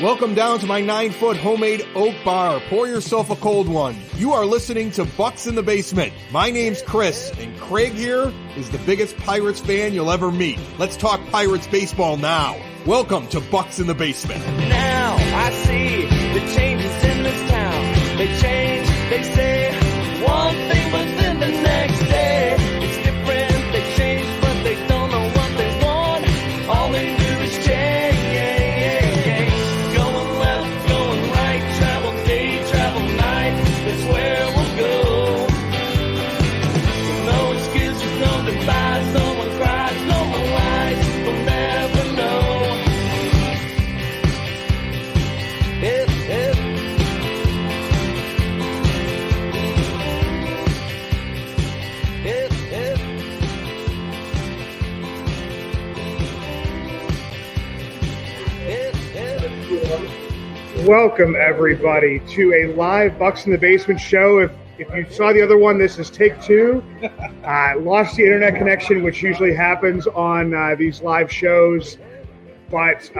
Welcome down to my 9-foot homemade oak bar. Pour yourself a cold one. You are listening to Bucs in the Basement. My name's Chris, and Craig here is the biggest Pirates fan you'll ever meet. Let's talk Pirates baseball now. Welcome to Bucs in the Basement. Now I see the changes in this town. They change, they say one thing, but then the next day it's different. They change, but they don't know what they want. All they do is change. Going left, going right, travel day, travel night. That's where we'll go. No excuses, no goodbyes, no one cries, no one lies. We'll never know. Welcome, everybody, to a live Bucs in the Basement show. If you saw the other one, this is take two. Lost the internet connection, which usually happens on these live shows. But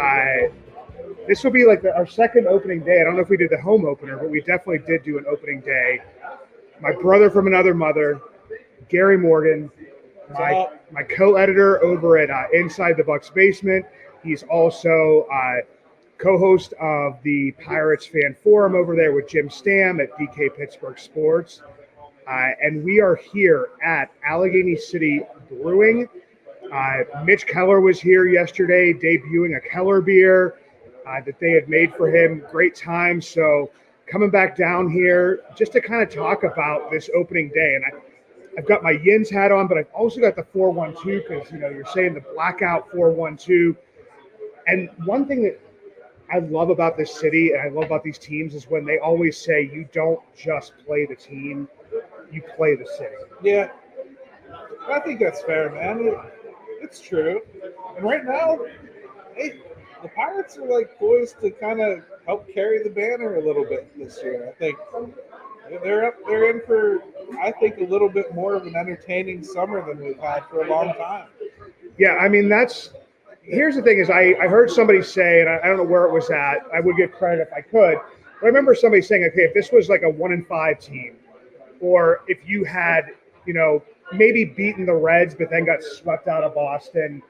this will be like our second opening day. I don't know if we did the home opener, but we definitely did do an opening day. My brother from another mother, Gary Morgan, my co-editor over at Inside the Bucs Basement. He's also co-host of the Pirates Fan Forum over there with Jim Stam at DK Pittsburgh Sports. And we are here at Allegheny City Brewing. Mitch Keller was here yesterday debuting a Keller beer that they had made for him. Great time. So coming back down here just to kind of talk about this opening day. And I've got my Yins hat on, but I've also got the 412 because, you're saying the Blackout 412. And one thing that I love about this city and I love about these teams is when they always say you don't just play the team, you play the city. Yeah, I think that's fair, man. It's true. And right now, the Pirates are poised to kind of help carry the banner a little bit this year. I think they're in for, I think, a little bit more of an entertaining summer than we've had for a long time. Yeah, I mean, here's the thing is I heard somebody say, and I don't know where it was at, I would give credit if I could, but I remember somebody saying, okay, if this was like a 1-5 team, or if you had, maybe beaten the Reds but then got swept out of Boston,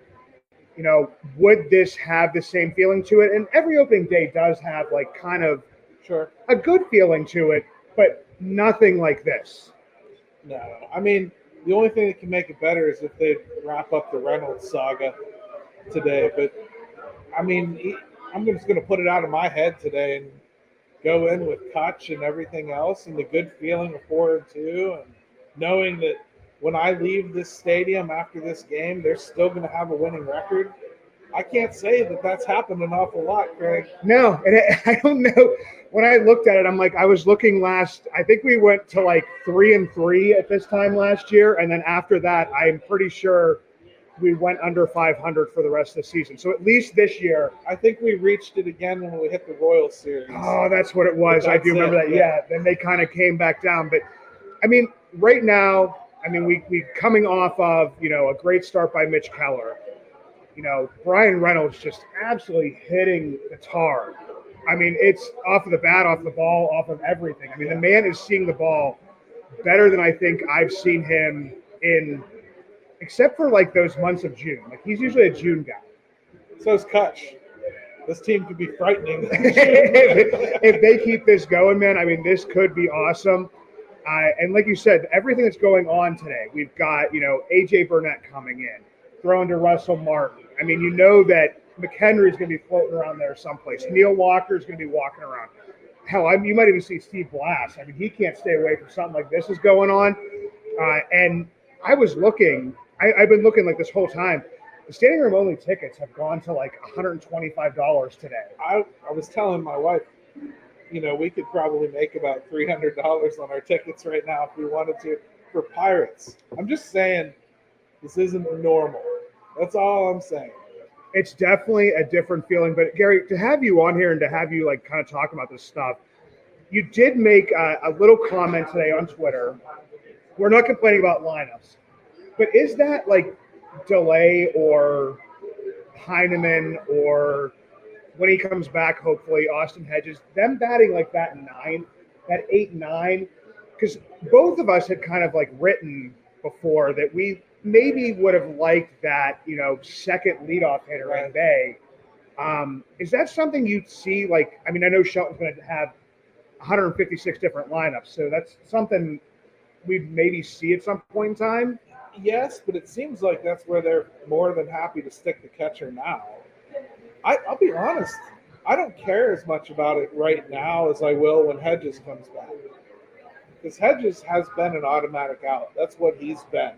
would this have the same feeling to it? And every opening day does have kind of a good feeling to it, but nothing like this. No, I mean, the only thing that can make it better is if they wrap up the Reynolds saga today. But I mean, I'm just going to put it out of my head today and go in with Kutch and everything else and the good feeling of 4-2 and knowing that when I leave this stadium after this game, they're still going to have a winning record. I can't say that that's happened an awful lot, Craig. No, and I don't know. When I looked at it, I was looking I think we went to 3-3 at this time last year. And then after that, I'm pretty sure we went under 500 for the rest of the season. So at least this year. I think we reached it again when we hit the Royals series. Oh, that's what it was. I do remember that. Yeah. Then they kind of came back down. But, I mean, right now, we coming off of, a great start by Mitch Keller. Brian Reynolds just absolutely hitting the tar. It's off of the bat, off the ball, off of everything. The man is seeing the ball better than I think I've seen him in – except for those months of June. He's usually a June guy. So is Kutch. This team could be frightening. if they keep this going, man, this could be awesome. And like you said, everything that's going on today, we've got, AJ Burnett coming in, throwing to Russell Martin. That McHenry's going to be floating around there someplace. Neil Walker's going to be walking around. Hell, you might even see Steve Blass. he can't stay away from something like this is going on. And I was looking – I've been looking this whole time. The standing room only tickets have gone to $125 today. I was telling my wife, we could probably make about $300 on our tickets right now if we wanted to for Pirates. I'm just saying this isn't normal. That's all I'm saying. It's definitely a different feeling. But Gary, to have you on here and to have you kind of talk about this stuff, you did make a little comment today on Twitter. We're not complaining about lineups. But is that delay or Heineman or when he comes back, hopefully, Austin Hedges, them batting like that 8-9, because both of us had kind of like written before that we maybe would have liked that, second leadoff hitter in Bay. Is that something you'd see? Like, I mean, I know Shelton's going to have 156 different lineups, so that's something we'd maybe see at some point in time. Yes, but it seems like that's where they're more than happy to stick the catcher now. I'll be honest, I don't care as much about it right now as I will when Hedges comes back. Because Hedges has been an automatic out. That's what he's been.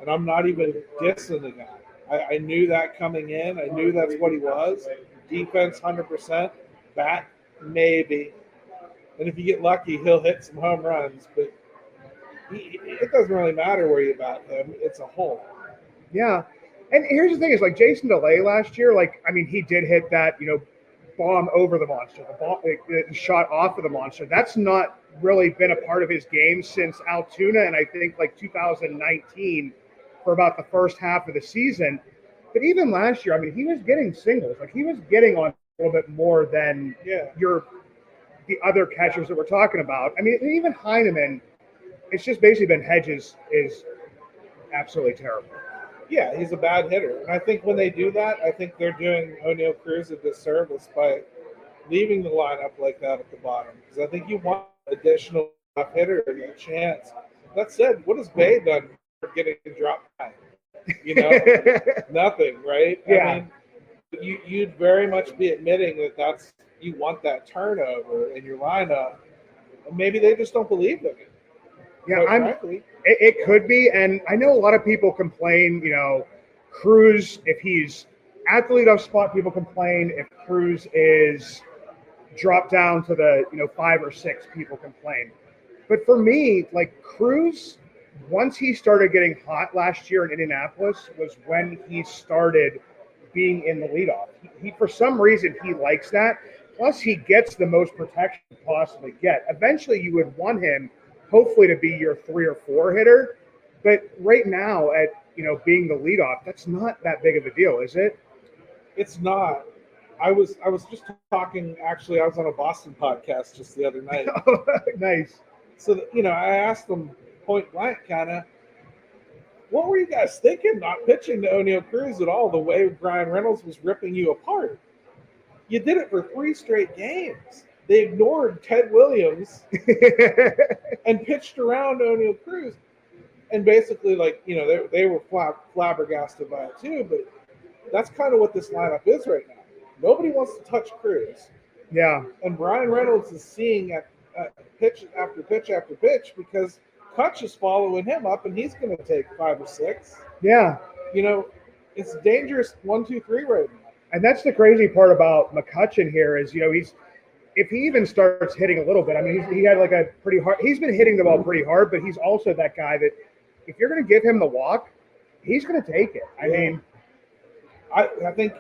And I'm not even dissing the guy. I knew that coming in. I knew that's what he was. Defense, 100%. Bat, maybe. And if you get lucky, he'll hit some home runs. But it doesn't really matter where you bat him. It's a hole. Yeah. And here's the thing is, like, Jason DeLay last year, he did hit that, bomb over the monster, the shot off of the monster. That's not really been a part of his game since Altoona, and I think, 2019 for about the first half of the season. But even last year, he was getting singles. Like, he was getting on a little bit more than the other catchers that we're talking about. Even Heineman, it's just basically been Hedges is absolutely terrible. Yeah, he's a bad hitter. And I think when they do that, I think they're doing O'Neal Cruz a disservice by leaving the lineup like that at the bottom. Because I think you want additional hitter and a chance. That said, what has Bay done for getting dropped by? Nothing, right? Yeah. You'd very much be admitting that you want that turnover in your lineup. And maybe they just don't believe in it. Yeah, it could be, and I know a lot of people complain, Cruz, if he's at the leadoff spot, people complain. If Cruz is dropped down to the, 5 or 6, people complain. But for me, Cruz, once he started getting hot last year in Indianapolis, was when he started being in the leadoff. He for some reason, he likes that. Plus, he gets the most protection he could possibly get. Eventually, you would want him hopefully to be your 3 or 4 hitter. But right now at, being the leadoff, that's not that big of a deal, is it? It's not. I was just talking, actually, I was on a Boston podcast just the other night. Oh, nice. So, I asked them point blank kind of, what were you guys thinking not pitching to O'Neal Cruz at all the way Brian Reynolds was ripping you apart? You did it for 3 straight games. They ignored Ted Williams and pitched around O'Neal Cruz. And basically, they were flabbergasted by it too. But that's kind of what this lineup is right now. Nobody wants to touch Cruz. Yeah. And Brian Reynolds is seeing at pitch after pitch after pitch because Kutch is following him up, and he's going to take 5 or 6. Yeah. It's dangerous 1, 2, 3 right now. And that's the crazy part about McCutchen here is, if he even starts hitting a little bit, he had a pretty hard – he's been hitting the ball pretty hard, but he's also that guy that if you're going to give him the walk, he's going to take it. I think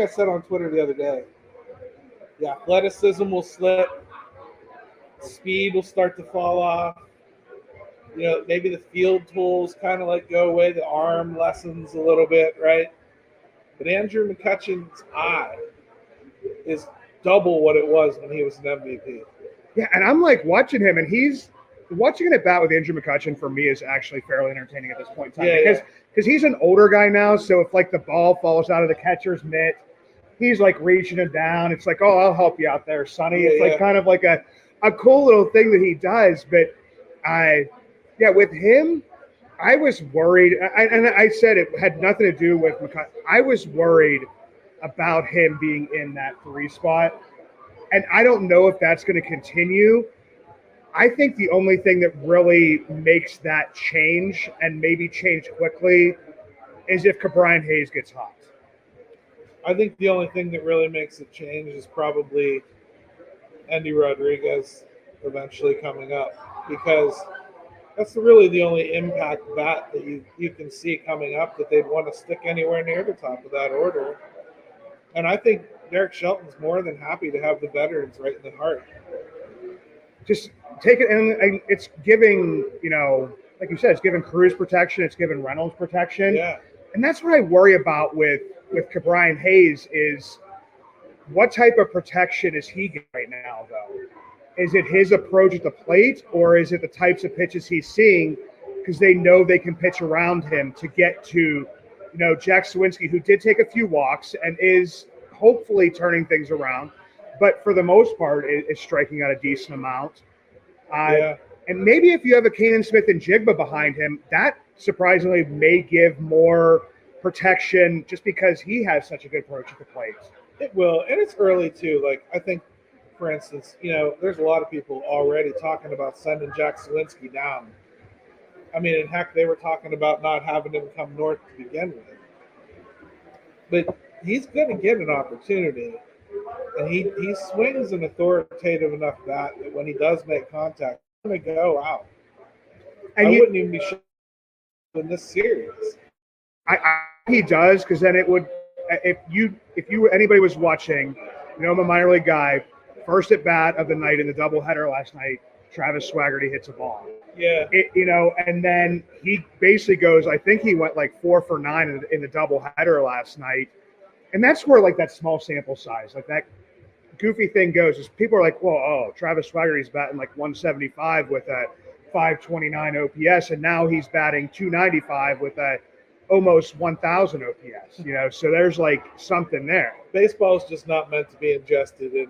I said on Twitter the other day, the athleticism will slip, speed will start to fall off. Maybe the field tools kind of go away, the arm lessens a little bit, right? But Andrew McCutchen's eye is double what it was when he was an MVP. Yeah, and I'm watching him, and watching an at bat with Andrew McCutchen for me is actually fairly entertaining at this point in time because he's an older guy now. So if the ball falls out of the catcher's mitt, he's reaching it down. It's oh, I'll help you out there, Sonny. It's kind of a cool little thing that he does. But with him, I was worried, and I said it had nothing to do with McCutchen. I was worried about him being in that 3 spot, and I don't know if that's going to continue. I think the only thing that really makes that change, and maybe change quickly, is if Brian Hayes gets hot. I think the only thing that really makes it change is probably Andy Rodriguez eventually coming up, because that's really the only impact bat that you can see coming up that they'd want to stick anywhere near the top of that order. And I think Derek Shelton's more than happy to have the veterans right in the heart. Just take it, and it's giving, like you said, it's giving Cruz protection, it's giving Reynolds protection. Yeah. And that's what I worry about with Brian Hayes is What type of protection is he getting right now, though? Is it his approach at the plate, or is it the types of pitches he's seeing because they know they can pitch around him to get to, Jack Sawinski, who did take a few walks and is hopefully turning things around, but for the most part is striking out a decent amount. And maybe if you have a Kanan Smith and Jigba behind him, that surprisingly may give more protection just because he has such a good approach at the plate. It will, and it's early too. Like, I think, for instance, there's a lot of people already talking about sending Jack Sawinski down. I mean, and heck, they were talking about not having him come north to begin with. But he's going to get an opportunity, and he swings an authoritative enough bat that when he does make contact, he's going to go out. And I wouldn't even be shocked in this series. He does, because then it would. If anybody was watching, I'm a minor league guy. First at bat of the night in the doubleheader last night, Travis Swaggerty hits a ball. Yeah. And then he basically goes, I think he went like 4 for 9 in the doubleheader last night. And that's where like that small sample size, like that goofy thing goes, is people are like, well, Travis Swaggerty's batting like 175 with a 529 OPS, and now he's batting 295 with a almost 1,000 OPS, so there's like something there. Baseball is just not meant to be ingested in,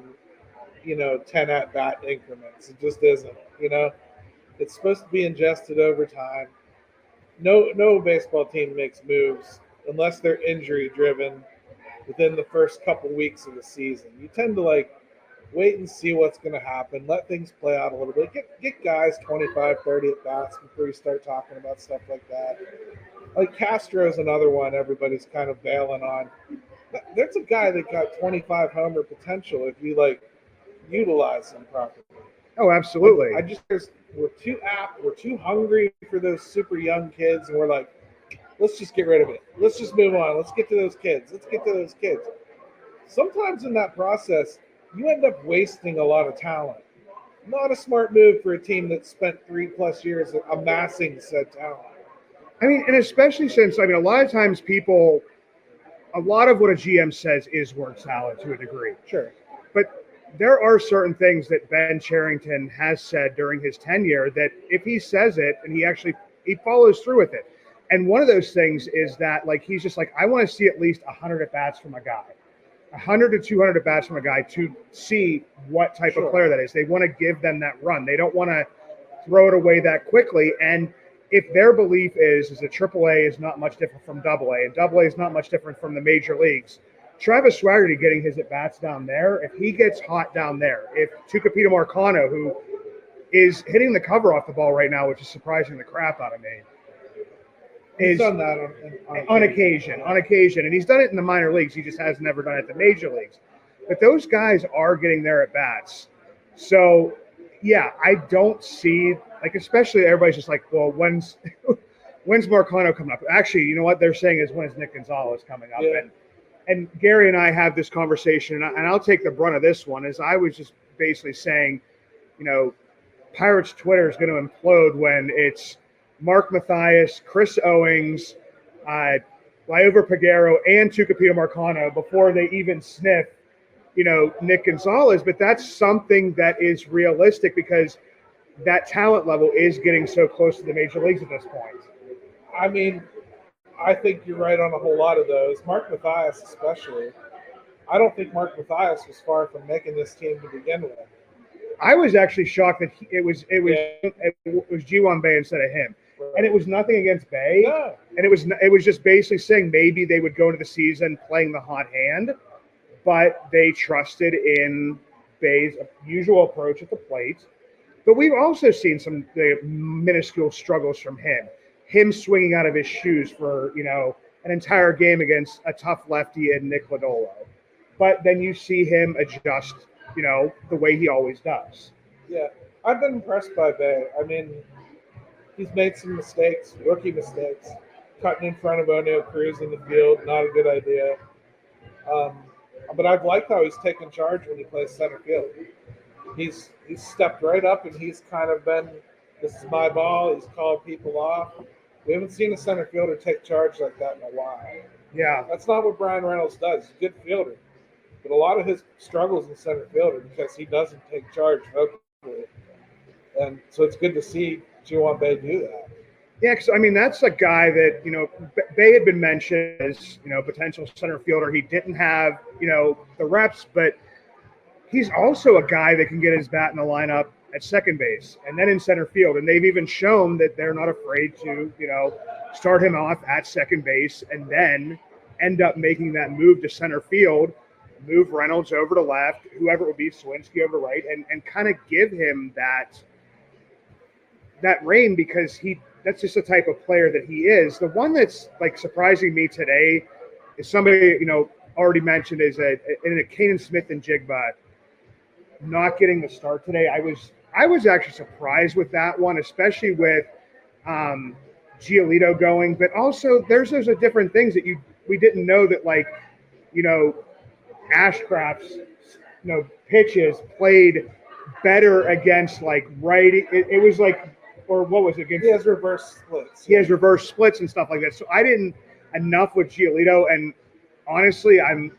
10 at-bat increments. It just isn't, It's supposed to be ingested over time. No baseball team makes moves unless they're injury-driven within the first couple weeks of the season. You tend to, wait and see what's going to happen, let things play out a little bit. Get guys 25, 30 at-bats before you start talking about stuff like that. Like Castro's another one everybody's kind of bailing on. There's a guy that got 25 homer potential if you utilize him properly. Oh, absolutely. We're too apt, we're too hungry for those super young kids, and we're like, let's just get rid of it. Let's just move on. Let's get to those kids. Sometimes in that process, you end up wasting a lot of talent. Not a smart move for a team that spent 3+ years amassing said talent. I mean, and especially since, a lot of times a lot of what a GM says is word salad to a degree. Sure. But there are certain things that Ben Cherington has said during his tenure that if he says it and he follows through with it. And one of those things is that, he's just like, I want to see at least 100 at-bats from a guy. 100 to 200 at-bats from a guy to see what type of player that is. They want to give them that run. They don't want to throw it away that quickly. And if their belief is that AAA is not much different from AA, and AA is not much different from the major leagues, Travis Swaggerty getting his at-bats down there, if he gets hot down there, if Tucupita Marcano, who is hitting the cover off the ball right now, which is surprising the crap out of me, he's done that on occasion, and he's done it in the minor leagues. He just has never done it at the major leagues. But those guys are getting their at-bats. So, yeah, I don't see, especially everybody's just like, well, when's Marcano coming up? Actually, you know what they're saying is, when is Nick Gonzalez coming up? Yeah. And Gary and I have this conversation, and I'll take the brunt of this one, is I was just basically saying, Pirates Twitter is going to implode when it's Mark Mathias, Chris Owings, Liover Peguero, and Tucupita Marcano before they even sniff, Nick Gonzalez. But that's something that is realistic because that talent level is getting so close to the major leagues at this point. I mean, I think you're right on a whole lot of those. Mark Mathias especially. I don't think Mark Mathias was far from making this team to begin with. I was actually shocked that it was Ji-Hwan Bae instead of him. Right. And it was nothing against Bae. No. And it was just basically saying maybe they would go into the season playing the hot hand, but they trusted in Bae's usual approach at the plate. But we've also seen some minuscule struggles from him swinging out of his shoes for, an entire game against a tough lefty in Nick Lodolo. But then you see him adjust, the way he always does. Yeah, I've been impressed by Bae. I mean, he's made some mistakes, rookie mistakes. Cutting in front of O'Neal Cruz in the field, not a good idea. But I've liked how he's taken charge when he plays center field. He's stepped right up and he's kind of been, this is my ball. He's called people off. We haven't seen a center fielder take charge like that in a while. Yeah. That's not what Brian Reynolds does. He's a good fielder. But a lot of his struggles in center field are because he doesn't take charge vocally. And so it's good to see Ji-hwan Bae do that. Yeah, because, I mean, that's a guy that, Bay had been mentioned as, potential center fielder. He didn't have, the reps, but he's also a guy that can get his bat in the lineup at second base and then in center field. And they've even shown that they're not afraid to, start him off at second base and then end up making that move to center field, move Reynolds over to left, whoever it would be, Swinsky over to right, and kind of give him that reign, because that's just the type of player that he is. The one that's like surprising me today is somebody, already mentioned is a Kanan Smith and Jigba not getting the start today. I was actually surprised with that one, especially with Giolito going, but also there's different things that we didn't know that, like, Ashcraft's pitches played better against like righty. It was like, or what was it against? He has reverse splits. He has reverse splits and stuff like that. So I didn't enough with Giolito, and honestly, I'm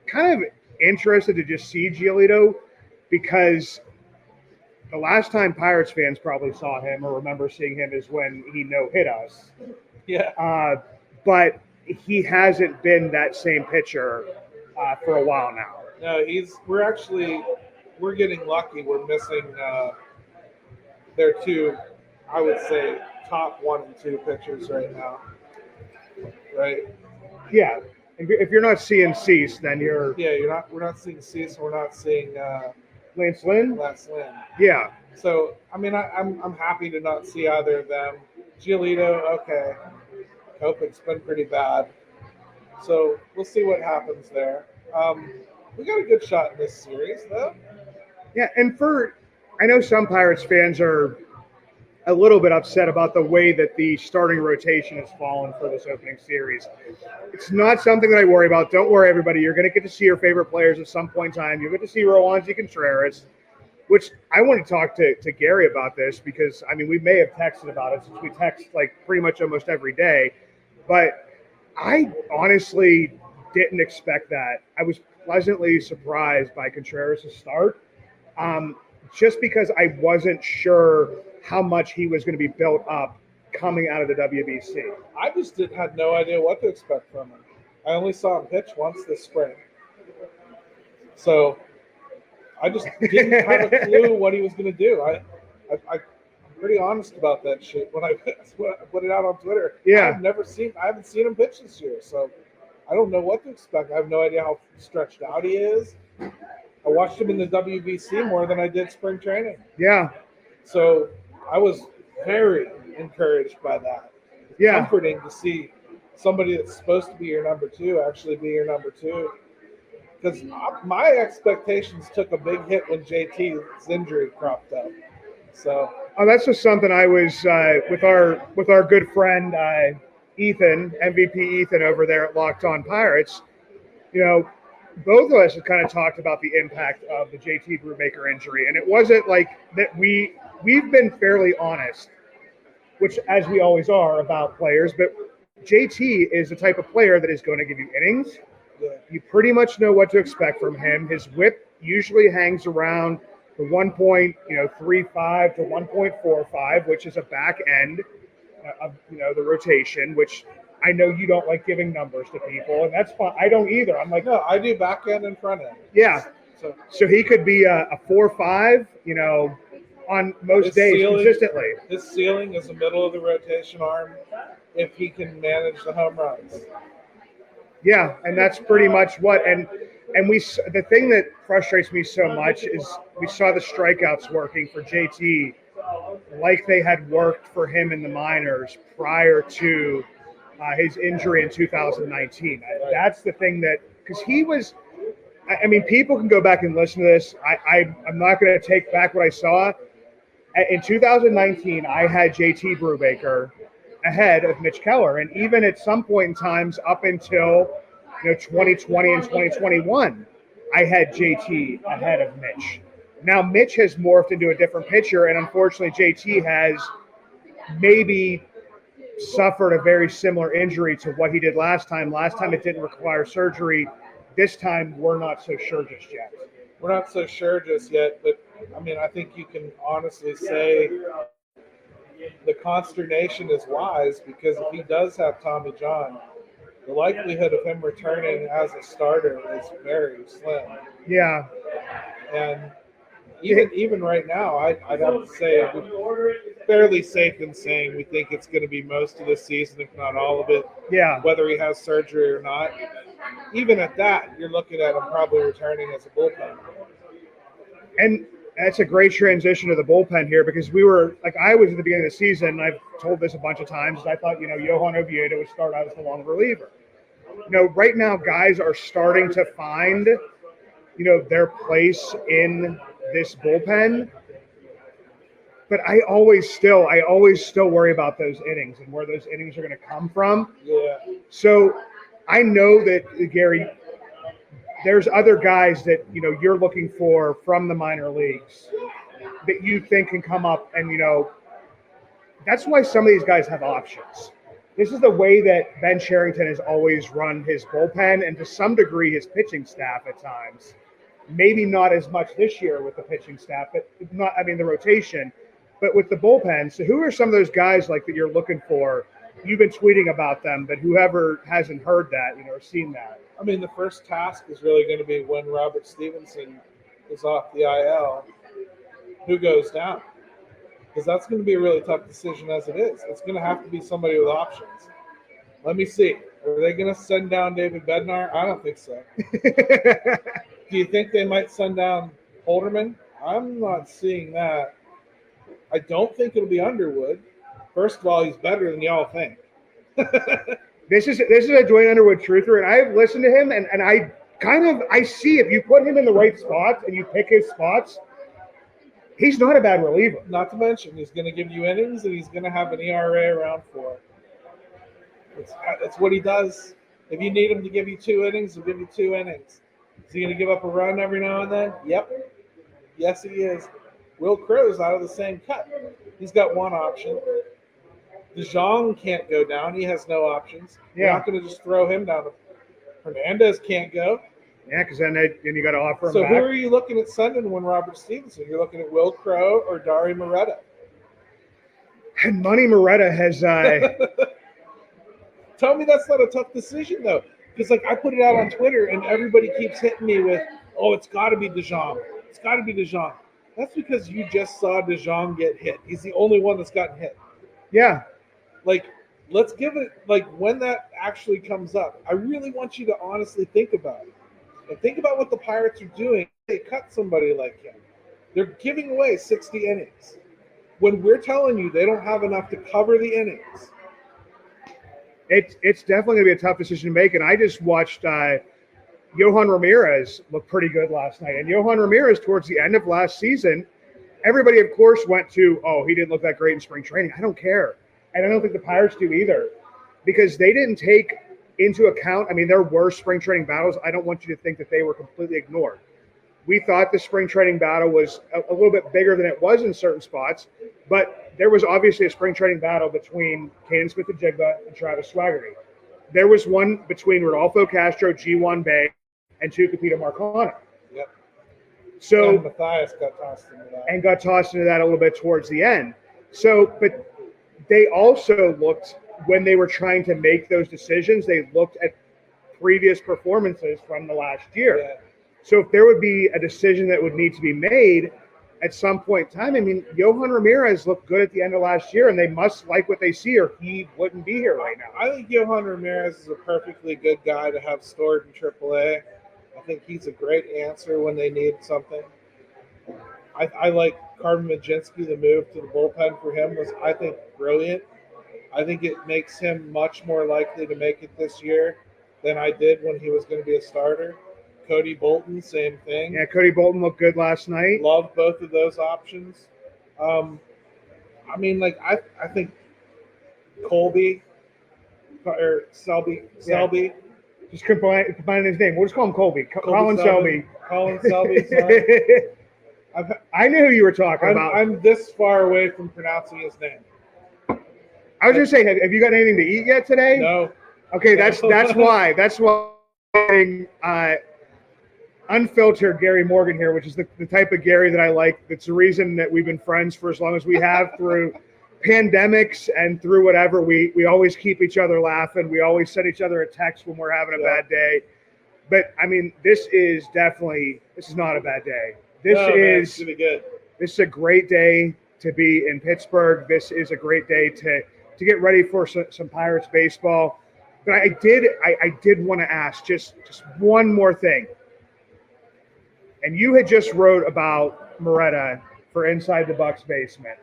kind of interested to just see Giolito, because the last time Pirates fans probably saw him or remember seeing him is when he no-hit us. Yeah. But he hasn't been that same pitcher for a while now. No, we're getting lucky. We're missing their two, I would say, top 1 and 2 pitchers right now. Right? Yeah. If you're not seeing Cease, then you're. Yeah, we're not seeing Cease. We're not seeing Lance Lynn. Yeah. So I mean, I'm happy to not see either of them. Giolito, okay. Kopech's been pretty bad. So we'll see what happens there. We got a good shot in this series, though. Yeah, and I know some Pirates fans are a little bit upset about the way that the starting rotation has fallen for this opening series. It's not something that I worry about. Don't worry, everybody. You're going to get to see your favorite players at some point in time. You'll get to see Roansy Contreras, which I want to talk to Gary about this, because, I mean, we may have texted about it, since we text like pretty much almost every day. But I honestly didn't expect that. I was pleasantly surprised by Contreras' start, just because I wasn't sure how much he was going to be built up coming out of the WBC. I just had no idea what to expect from him. I only saw him pitch once this spring. So I just didn't have a clue what he was going to do. I'm pretty honest about that shit when I put it out on Twitter. Yeah. I haven't seen him pitch this year, so I don't know what to expect. I have no idea how stretched out he is. I watched him in the WBC more than I did spring training. Yeah. So I was very encouraged by that. It's comforting to see somebody that's supposed to be your number 2 actually be your number 2. Because my expectations took a big hit when JT's injury cropped up. So that's just something I was with our good friend Ethan, MVP Ethan over there at Locked On Pirates. Both of us have kind of talked about the impact of the JT Brubaker injury, and it wasn't like that. We've been fairly honest, which, as we always are, about players, but JT is the type of player that is going to give you innings. You pretty much know what to expect from him. His whip usually hangs around the 1.35 to 1.45, which is a back end of the rotation, which I know you don't like giving numbers to people, and that's fine. I don't either. I'm like, no, I do back end and front end. Yeah. So he could be a 4-5, on most days consistently. His ceiling is the middle of the rotation arm if he can manage the home runs. Yeah, and that's pretty much what. And the thing that frustrates me so much is we saw the strikeouts working for JT like they had worked for him in the minors prior to his injury in 2019. Right. That's the thing because he was. I mean, people can go back and listen to this. I'm not going to take back what I saw. In 2019, I had JT Brubaker ahead of Mitch Keller, and even at some point in times up until 2020 and 2021, I had JT ahead of Mitch. Now Mitch has morphed into a different pitcher, and unfortunately JT has maybe suffered a very similar injury to what he did last time. Last time it didn't require surgery. this time we're not so sure just yet. We're not so sure just yet, but I mean, I think you can honestly say the consternation is wise, because if he does have Tommy John, the likelihood of him returning as a starter is very slim. Yeah. And even right now, I'd have to say we're fairly safe in saying we think it's going to be most of the season, if not all of it. Yeah. Whether he has surgery or not. Even at that, you're looking at him probably returning as a bullpen. And that's a great transition to the bullpen here, because we were like, I was at the beginning of the season, and I've told this a bunch of times, I thought, Johan Oviedo would start out as the long reliever. Right now guys are starting to find, their place in this bullpen. But I always still worry about those innings and where those innings are going to come from. Yeah. So I know that, Gary, there's other guys that, you're looking for from the minor leagues that you think can come up, and, that's why some of these guys have options. This is the way that Ben Cherington has always run his bullpen, and to some degree his pitching staff at times. Maybe not as much this year with the pitching staff, but the rotation, but with the bullpen. So who are some of those guys like that you're looking for? You've been tweeting about them, but whoever hasn't heard that, or seen that. I mean, the first task is really going to be when Robert Stevenson is off the IL, who goes down? Because that's going to be a really tough decision as it is. It's going to have to be somebody with options. Let me see. Are they going to send down David Bednar? I don't think so. Do you think they might send down Holderman? I'm not seeing that. I don't think it'll be Underwood. First of all, he's better than y'all think. This is a Dwayne Underwood truther, and I've listened to him, and I see if you put him in the right spots and you pick his spots, he's not a bad reliever. Not to mention, he's going to give you innings, and he's going to have an ERA around 4. It's what he does. If you need him to give you 2 innings, he'll give you 2 innings. Is he going to give up a run every now and then? Yep. Yes, he is. Will Crow's out of the same cut. He's got one option. DeJong can't go down. He has no options. Yeah. You're not going to just throw him down. Hernandez can't go. Yeah, because then you got to offer him So back. who are you looking at sending when Robert Stevenson? You're looking at Will Crow or Dari Moretta. And Money Moretta has Tell me that's not a tough decision, though. Because, I put it out on Twitter, and everybody keeps hitting me with, it's got to be DeJong. It's got to be DeJong. That's because you just saw DeJong get hit. He's the only one that's gotten hit. Yeah. Let's give it, when that actually comes up, I really want you to honestly think about it. And think about what the Pirates are doing. They cut somebody like him. They're giving away 60 innings. When we're telling you they don't have enough to cover the innings. It's definitely going to be a tough decision to make, and I just watched Johan Ramirez look pretty good last night. And Johan Ramirez, towards the end of last season, everybody, of course, went to, he didn't look that great in spring training. I don't care. And I don't think the Pirates do either, because they didn't take into account, there were spring training battles. I don't want you to think that they were completely ignored. We thought the spring training battle was a little bit bigger than it was in certain spots, but there was obviously a spring training battle between Caden Smith-Njigba and Travis Swaggerty. There was one between Rodolfo Castro, G1 Bay, and Tucupita Marcano. Yep. So and Matthias got tossed into that. A little bit towards the end. So, but they also looked, when they were trying to make those decisions, they looked at previous performances from the last year. Yeah. So if there would be a decision that would need to be made at some point in time, Johan Ramirez looked good at the end of last year, and they must like what they see, or he wouldn't be here right now. I think Johan Ramirez is a perfectly good guy to have stored in AAA. I think he's a great answer when they need something. I like Carmen Majinski. The move to the bullpen for him was, I think, brilliant. I think it makes him much more likely to make it this year than I did when he was going to be a starter. Cody Bolton, same thing. Yeah, Cody Bolton looked good last night. Love both of those options. I think Colby or Selby. Yeah. Just combine his name. We'll just call him Colby. Colin Selby. Colin Selby. I knew who you were talking about. I'm this far away from pronouncing his name. I was going to say, have you got anything to eat yet today? No. Okay, that's why. That's why unfiltered Gary Morgan here, which is the type of Gary that I like. That's the reason that we've been friends for as long as we have through pandemics and through whatever. We always keep each other laughing. We always send each other a text when we're having a bad day. But I mean, this is not a bad day. This is really good. This is a great day to be in Pittsburgh. This is a great day to get ready for some Pirates baseball. But I did want to ask just one more thing. And you had just wrote about Moretta for Inside the Bucs Basement.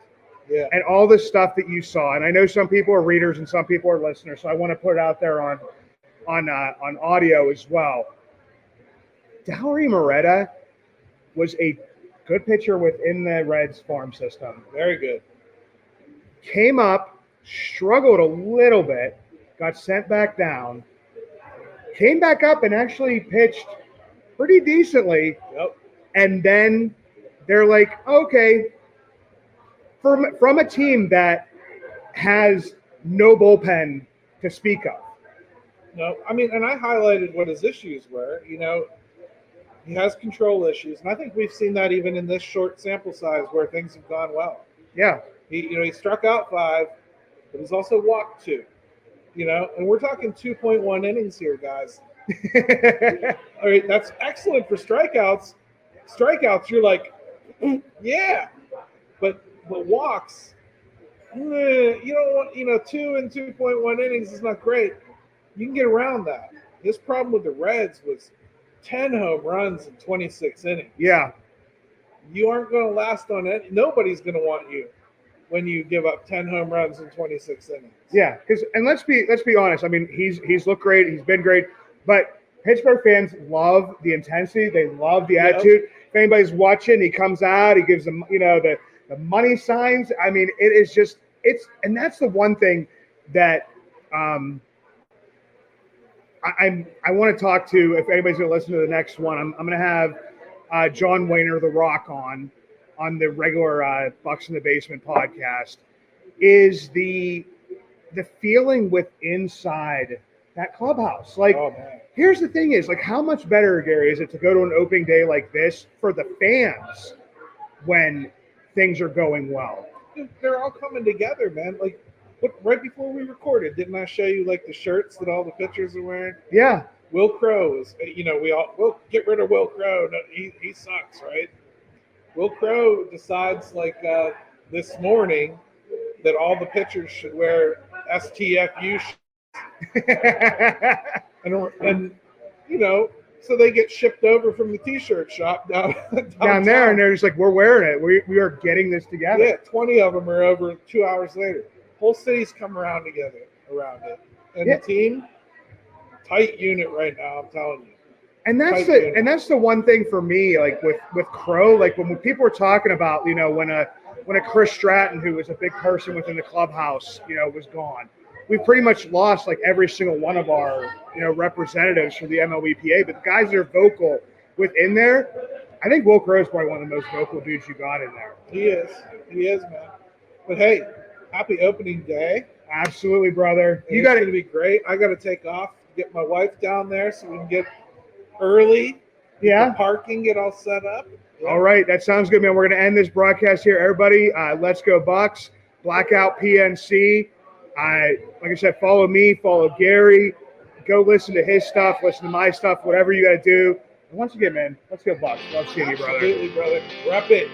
Yeah. And all the stuff that you saw. And I know some people are readers and some people are listeners, so I want to put it out there on audio as well. Dauri Moretta was a good pitcher within the Reds farm system. Very good. Came up, struggled a little bit, got sent back down, came back up and actually pitched pretty decently. Yep. And then they're like, okay, from a team that has no bullpen to speak of. No, I mean, and I highlighted what his issues were. You know, he has control issues, and I think we've seen that even in this short sample size where things have gone well. Yeah. He struck out 5, but he's also walked 2. You know, and we're talking 2.1 innings here, guys. All right, that's excellent for strikeouts. Strikeouts, you're like, yeah, but walks, you don't want, 2 and 2.1 innings is not great. You can get around that. His problem with the Reds was 10 home runs in 26 innings. Yeah. You aren't going to last on it. Nobody's going to want you when you give up 10 home runs in 26 innings. Yeah, and let's be honest. I mean, he's looked great. He's been great. But Pittsburgh fans love the intensity. They love the attitude. If anybody's watching, he comes out. He gives them, the money signs. I mean, it is just and that's the one thing that I want to talk to. If anybody's going to listen to the next one, I'm going to have John Wayner, The Rock, on the regular Bucs in the Basement podcast. Is the feeling with inside that clubhouse. Like, here's the thing is, like, how much better, Gary, is it to go to an opening day like this for the fans when things are going well? They're all coming together, man. Like, right before we recorded, didn't I show you, like, the shirts that all the pitchers are wearing? Yeah. Will Crow is, we'll get rid of Will Crow. No, he sucks, right? Will Crow decides, like, this morning that all the pitchers should wear STFU shirts. and so they get shipped over from the T-shirt shop down there, and they're just like, we're wearing it. We are getting this together. Yeah, 20 of them are over 2 hours later. Whole cities come around together around it, and the team, tight unit right now. I'm telling you. And that's the one thing for me, like with Crow, like when people were talking about, when a Chris Stratton, who was a big person within the clubhouse, was gone. We've pretty much lost like every single one of our, representatives for the MLBPA, but the guys that are vocal within there, I think Will Crow is probably one of the most vocal dudes you got in there. He is, man. But hey, happy opening day. Absolutely, brother. You got to be great. I got to take off, get my wife down there so we can get early. Yeah. The parking, get all set up. Yeah. All right. That sounds good, man. We're going to end this broadcast here. Everybody, let's go Bucs. Blackout PNC. Like I said, follow me, follow Gary. Go listen to his stuff, listen to my stuff, whatever you got to do. And once again, man, let's go Bucs. Love seeing you, brother. Absolutely, brother. Rep it.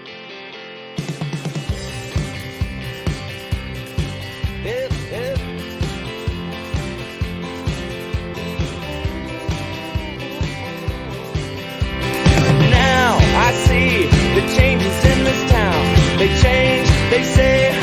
Now I see the changes in this town. They change, they say